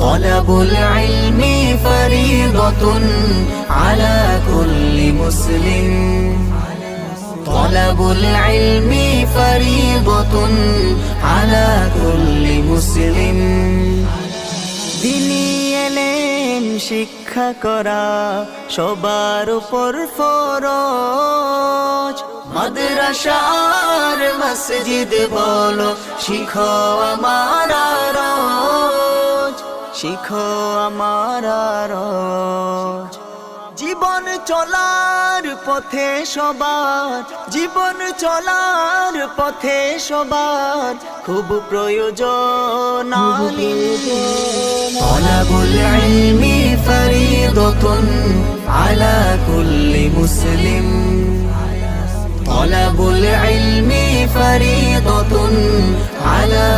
طلبul ilmi fariidatun ala kulli muslim طلبul ilmi fariidatun ala kulli muslim দিনী এলেম শিক্ষা করা সবার উপর ফরজ মাদ্রাসা আর মসজিদ বলো শিখো আমার রোজ শিখো আমার রোজ জীবন চলার পথে সবার জীবন চলার পথে সবার খুব প্রয়োজন طلبul ilmi fariidatun ala kulli muslim طلبul ilmi fariidatun ala